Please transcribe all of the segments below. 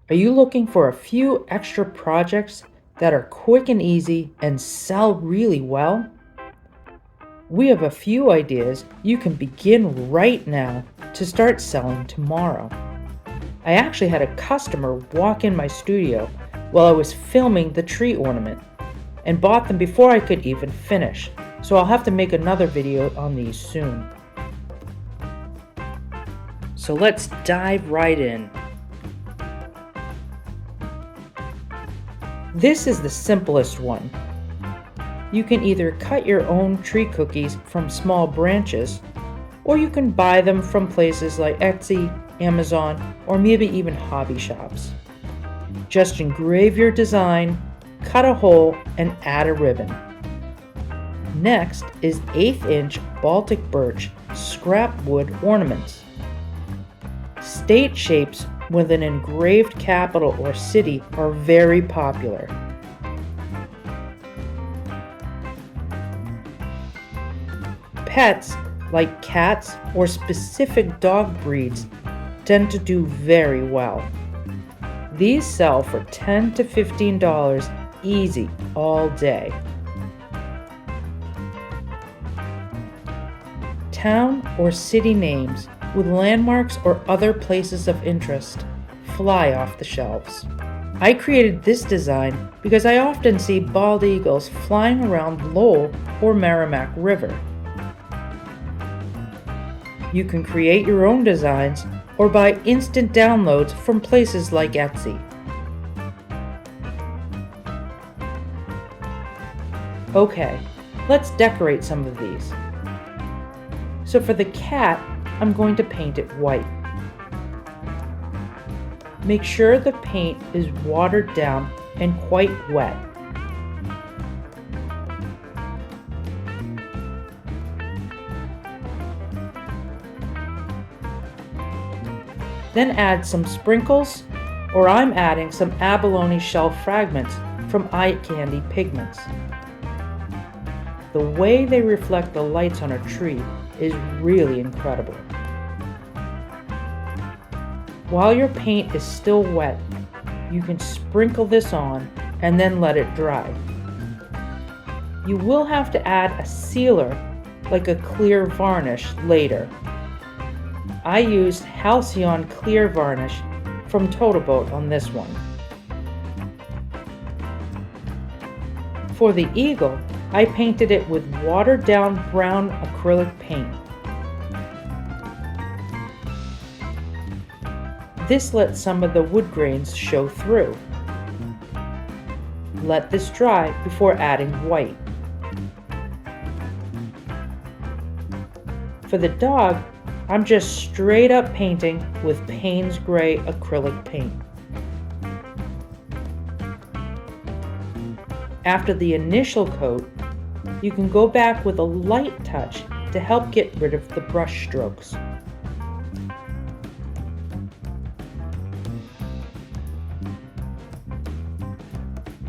Are you looking for a few extra projects that are quick and easy and sell really well? We have a few ideas you can begin right now to start selling tomorrow. I actually had a customer walk in my studio while I was filming the tree ornament and bought them before I could even finish, so I'll have to make another video on these soon. So let's dive right in. This is the simplest one. You can either cut your own tree cookies from small branches, or you can buy them from places like Etsy, Amazon, or maybe even hobby shops. Just engrave your design, cut a hole, and add a ribbon. Next is 1/8 inch Baltic birch scrap wood ornaments. State shapes with an engraved capital or city are very popular. Pets, like cats or specific dog breeds, tend to do very well. These sell for $10 to $15 easy all day. Town or city names with landmarks or other places of interest fly off the shelves. I created this design because I often see bald eagles flying around Lowell or Merrimack River. You can create your own designs or buy instant downloads from places like Etsy. Okay, let's decorate some of these. So for the cat, I'm going to paint it white. Make sure the paint is watered down and quite wet. Then add some sprinkles, or I'm adding some abalone shell fragments from eye candy pigments. The way they reflect the lights on a tree is really incredible. While your paint is still wet, you can sprinkle this on and then let it dry. You will have to add a sealer, like a clear varnish, later. I used Halcyon clear varnish from Totoboat on this one. For the eagle, I painted it with watered down brown acrylic paint. This lets some of the wood grains show through. Let this dry before adding white. For the dog, I'm just straight up painting with Payne's Gray acrylic paint. After the initial coat, you can go back with a light touch to help get rid of the brush strokes.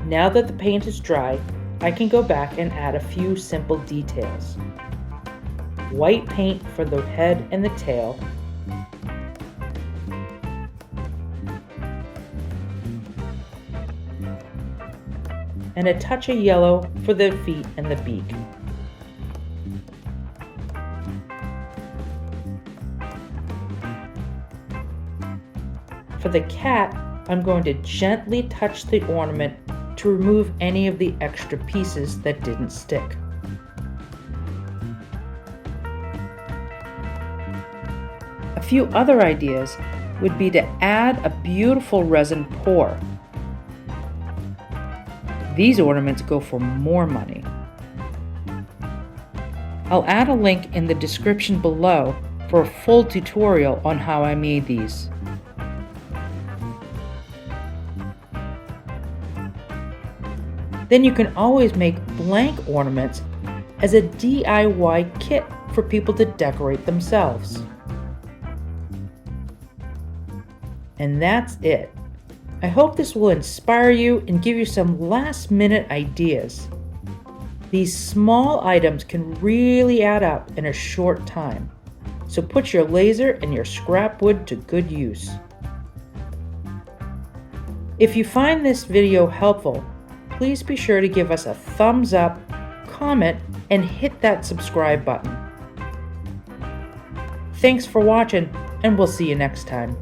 Now that the paint is dry, I can go back and add a few simple details. White paint for the head and the tail, and a touch of yellow for the feet and the beak. For the cat, I'm going to gently touch the ornament to remove any of the extra pieces that didn't stick. A few other ideas would be to add a beautiful resin pour. These ornaments go for more money. I'll add a link in the description below for a full tutorial on how I made these. Then you can always make blank ornaments as a DIY kit for people to decorate themselves. And that's it. I hope this will inspire you and give you some last-minute ideas. These small items can really add up in a short time, so put your laser and your scrap wood to good use. If you find this video helpful, please be sure to give us a thumbs up, comment, and hit that subscribe button. Thanks for watching, and we'll see you next time.